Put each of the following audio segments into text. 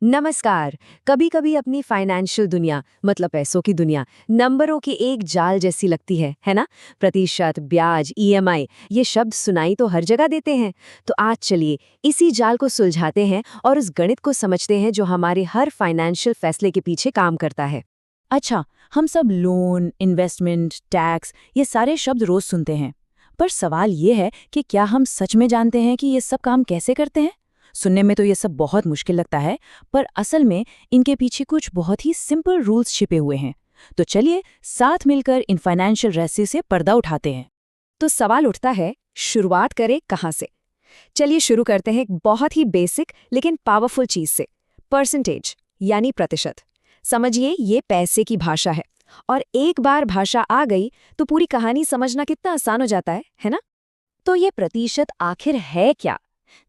नमस्कार। कभी कभी अपनी फाइनेंशियल दुनिया मतलब पैसों की दुनिया नंबरों की एक जाल जैसी लगती है ना। प्रतिशत, ब्याज, ईएमआई, ये शब्द सुनाई तो हर जगह देते हैं। तो आज चलिए इसी जाल को सुलझाते हैं और उस गणित को समझते हैं जो हमारे हर फाइनेंशियल फैसले के पीछे काम करता है। अच्छा, हम सब लोन, इन्वेस्टमेंट, टैक्स ये सारे शब्द रोज सुनते हैं। पर सवाल ये है कि क्या हम सच में जानते हैं कि ये सब काम कैसे करते हैं? सुनने में तो ये सब बहुत मुश्किल लगता है, पर असल में इनके पीछे कुछ बहुत ही सिंपल रूल्स छिपे हुए हैं। तो चलिए साथ मिलकर इन फाइनेंशियल रहस्य से पर्दा उठाते हैं। तो सवाल उठता है, शुरुआत करें कहाँ से? चलिए शुरू करते हैं एक बहुत ही बेसिक लेकिन पावरफुल चीज से। परसेंटेज यानी प्रतिशत। समझिए ये पैसे की भाषा है, और एक बार भाषा आ गई तो पूरी कहानी समझना कितना आसान हो जाता है ना? तो ये प्रतिशत आखिर है क्या?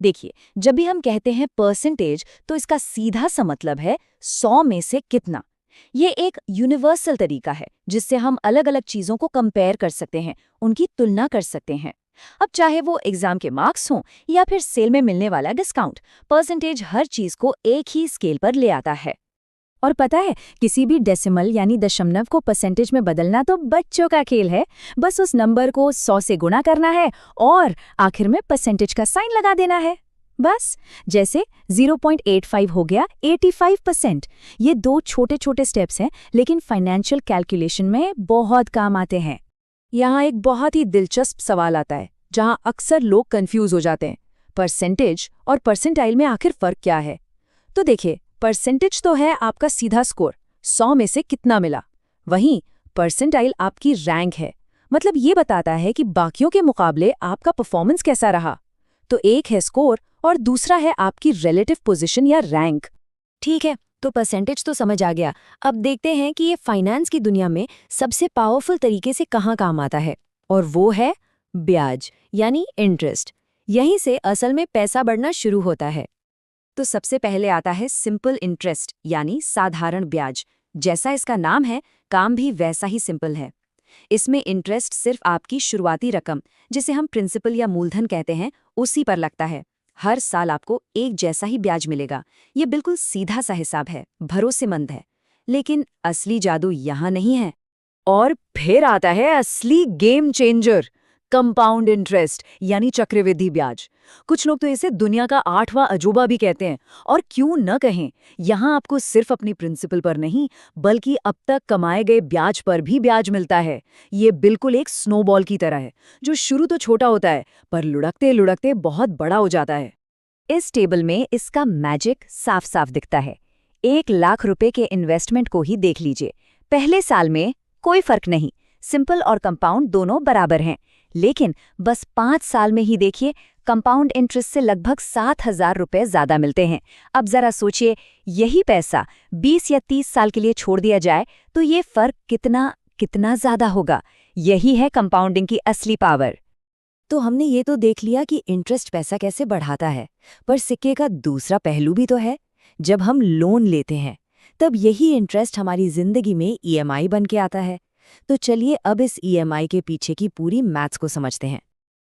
देखिए, जब भी हम कहते हैं परसेंटेज तो इसका सीधा सा मतलब है 100 में से कितना। ये एक यूनिवर्सल तरीका है जिससे हम अलग-अलग चीजों को कंपेयर कर सकते हैं, उनकी तुलना कर सकते हैं। अब चाहे वो एग्जाम के मार्क्स हों या फिर सेल में मिलने वाला डिस्काउंट, परसेंटेज हर चीज को एक ही स्केल पर ले आता है। और पता है, किसी भी डेसिमल यानी दशमलव को परसेंटेज में बदलना तो बच्चों का खेल है। बस उस नंबर को 100 से गुणा करना है और आखिर में परसेंटेज का साइन लगा देना है। बस, जैसे 0.85 हो गया 85%। ये दो छोटे छोटे स्टेप्स हैं, लेकिन फाइनेंशियल कैलकुलेशन में बहुत काम आते हैं। यहाँ एक बहुत ही दिलचस्प सवाल आता है जहाँ अक्सर लोग कंफ्यूज हो जाते हैं। परसेंटेज और परसेंटाइल में आखिर फर्क क्या है? तो देखिए, परसेंटेज तो है आपका सीधा स्कोर, 100 में से कितना मिला। वहीं परसेंटाइल आपकी रैंक है, मतलब ये बताता है कि बाकियों के मुकाबले आपका परफॉर्मेंस कैसा रहा। तो एक है स्कोर और दूसरा है आपकी रिलेटिव पोजीशन या रैंक। ठीक है, तो परसेंटेज तो समझ आ गया। अब देखते हैं कि ये फाइनेंस की दुनिया में सबसे पावरफुल तरीके से कहाँ काम आता है, और वो है ब्याज यानी इंटरेस्ट। यहीं से असल में पैसा बढ़ना शुरू होता है। तो सबसे पहले आता है सिंपल इंटरेस्ट यानी साधारण ब्याज। जैसा इसका नाम है, काम भी वैसा ही सिंपल है। इसमें इंटरेस्ट सिर्फ आपकी शुरुआती रकम, जिसे हम प्रिंसिपल या मूलधन कहते हैं, उसी पर लगता है। हर साल आपको एक जैसा ही ब्याज मिलेगा। ये बिल्कुल सीधा सा हिसाब है, भरोसेमंद है। लेकिन असली जादू यहाँ नहीं है। और फिर आता है असली गेम चेंजर, कंपाउंड इंटरेस्ट यानी चक्रवृद्धि ब्याज। कुछ लोग तो इसे दुनिया का 8वां अजूबा भी कहते हैं। और क्यों न कहें, यहाँ आपको सिर्फ अपनी प्रिंसिपल पर नहीं, बल्कि अब तक कमाए गए ब्याज पर भी ब्याज मिलता है। ये बिल्कुल एक स्नोबॉल की तरह है, जो शुरू तो छोटा होता है पर लुढ़कते लुढ़कते बहुत बड़ा हो जाता है। इस टेबल में इसका मैजिक साफ साफ दिखता है। 1 लाख रुपए के इन्वेस्टमेंट को ही देख लीजिए। पहले साल में कोई फर्क नहीं, सिंपल और कंपाउंड दोनों बराबर हैं। लेकिन बस 5 साल में ही देखिए, कंपाउंड इंटरेस्ट से लगभग 7,000 रुपए ज्यादा मिलते हैं। अब जरा सोचिए, यही पैसा 20 या 30 साल के लिए छोड़ दिया जाए तो ये फर्क कितना कितना ज्यादा होगा। यही है कंपाउंडिंग की असली पावर। तो हमने ये तो देख लिया कि इंटरेस्ट पैसा कैसे बढ़ाता है, पर सिक्के का दूसरा पहलू भी तो है। जब हम लोन लेते हैं, तब यही इंटरेस्ट हमारी जिंदगी में ईएमआई बन के आता है। तो चलिए अब इस ईएमआई के पीछे की पूरी मैथ्स को समझते हैं।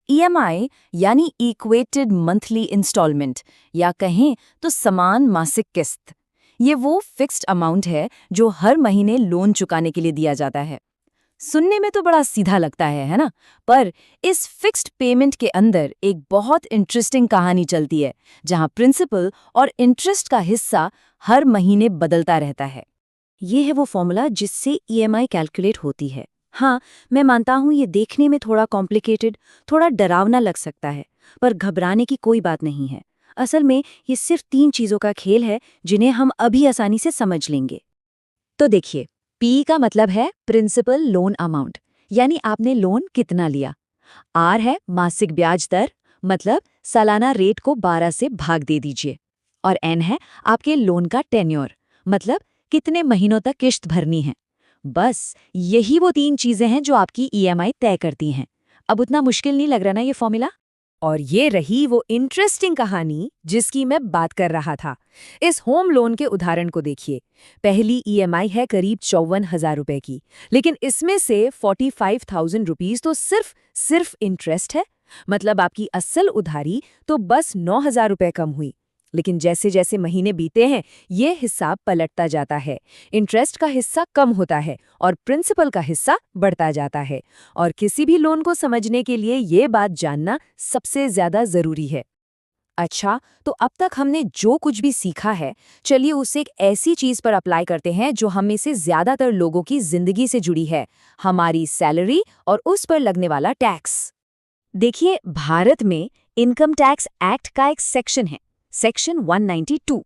ईएमआई यानी इक्वेटेड मंथली इंस्टॉलमेंट, या कहें तो समान मासिक किस्त। ये वो फिक्स्ड अमाउंट है जो हर महीने लोन चुकाने के लिए दिया जाता है। सुनने में तो बड़ा सीधा लगता है ना? पर इस फिक्स्ड पेमेंट के अंदर एक बहुत इंटरेस्टिंग कहानी चलती है, जहां प्रिंसिपल और इंटरेस्ट का हिस्सा हर महीने बदलता रहता है। ये है वो फॉर्मूला जिससे ईएमआई कैलकुलेट होती है। हाँ, मैं मानता हूँ ये देखने में थोड़ा कॉम्प्लिकेटेड, थोड़ा डरावना लग सकता है, पर घबराने की कोई बात नहीं है। असल में ये सिर्फ 3 चीज़ों का खेल है जिन्हें हम अभी आसानी से समझ लेंगे। तो देखिए, पी का मतलब है प्रिंसिपल लोन अमाउंट, यानी आपने लोन कितना लिया। आर है मासिक ब्याज दर, मतलब सालाना रेट को 12 से भाग दे दीजिए। और एन है आपके लोन का टेन्योर, मतलब कितने महीनों तक किश्त भरनी है। बस यही वो 3 चीजें हैं जो आपकी ईएमआई तय करती हैं। अब उतना मुश्किल नहीं लग रहा ना ये फॉर्मूला? और ये रही वो इंटरेस्टिंग कहानी जिसकी मैं बात कर रहा था। इस होम लोन के उदाहरण को देखिए। पहली ईएमआई है करीब 54,000 रुपए की, लेकिन इसमें से 45,000 रुपीज तो सिर्फ इंटरेस्ट है। मतलब आपकी असल उधारी तो बस 9,000 रुपए कम हुई। लेकिन जैसे जैसे महीने बीते हैं ये हिसाब पलटता जाता है। इंटरेस्ट का हिस्सा कम होता है और प्रिंसिपल का हिस्सा बढ़ता जाता है। और किसी भी लोन को समझने के लिए ये बात जानना सबसे ज्यादा जरूरी है। अच्छा, तो अब तक हमने जो कुछ भी सीखा है, चलिए उसे एक ऐसी चीज पर अप्लाई करते हैं जो हम में से ज्यादातर लोगों की जिंदगी से जुड़ी है, हमारी सैलरी और उस पर लगने वाला टैक्स। देखिए, भारत में इनकम टैक्स एक्ट का एक सेक्शन है, सेक्शन 192।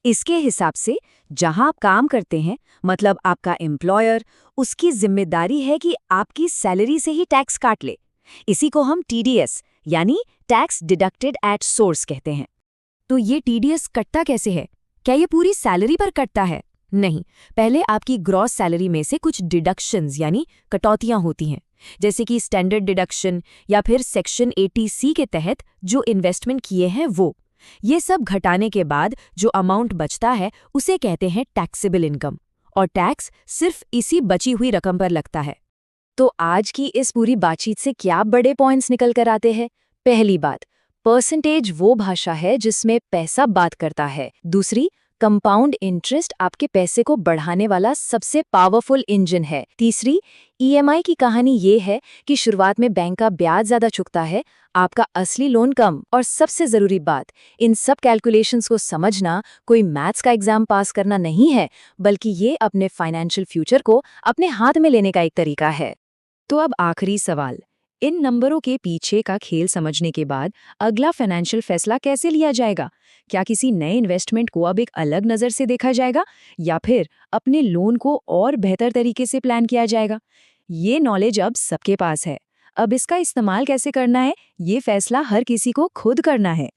इसके हिसाब से जहां आप काम करते हैं, मतलब आपका एम्प्लॉयर, उसकी जिम्मेदारी है कि आपकी सैलरी से ही टैक्स काट ले। इसी को हम टीडीएस यानी टैक्स डिडक्टेड एट सोर्स कहते हैं। तो ये टीडीएस कटता कैसे है? क्या ये पूरी सैलरी पर कटता है? नहीं, पहले आपकी ग्रॉस सैलरी में से कुछ डिडक्शंस यानी कटौतियां होती हैं, जैसे कि स्टैंडर्ड डिडक्शन या फिर सेक्शन 80C के तहत जो इन्वेस्टमेंट किए हैं वो। ये सब घटाने के बाद जो अमाउंट बचता है उसे कहते हैं टैक्सेबल इनकम, और टैक्स सिर्फ इसी बची हुई रकम पर लगता है। तो आज की इस पूरी बातचीत से क्या बड़े पॉइंट्स निकल कर आते हैं? पहली बात, परसेंटेज वो भाषा है जिसमें पैसा बात करता है। दूसरी, कंपाउंड इंटरेस्ट आपके पैसे को बढ़ाने वाला सबसे पावरफुल इंजन है। तीसरी, ईएमआई की कहानी ये है कि शुरुआत में बैंक का ब्याज ज्यादा चुकता है, आपका असली लोन कम। और सबसे जरूरी बात, इन सब कैलकुलेशंस को समझना कोई मैथ्स का एग्जाम पास करना नहीं है, बल्कि ये अपने फाइनेंशियल फ्यूचर को अपने हाथ में लेने का एक तरीका है। तो अब आखिरी सवाल, इन नंबरों के पीछे का खेल समझने के बाद अगला फाइनेंशियल फैसला कैसे लिया जाएगा? क्या किसी नए इन्वेस्टमेंट को अब एक अलग नज़र से देखा जाएगा, या फिर अपने लोन को और बेहतर तरीके से प्लान किया जाएगा? ये नॉलेज अब सबके पास है। अब इसका इस्तेमाल कैसे करना है, ये फैसला हर किसी को खुद करना है।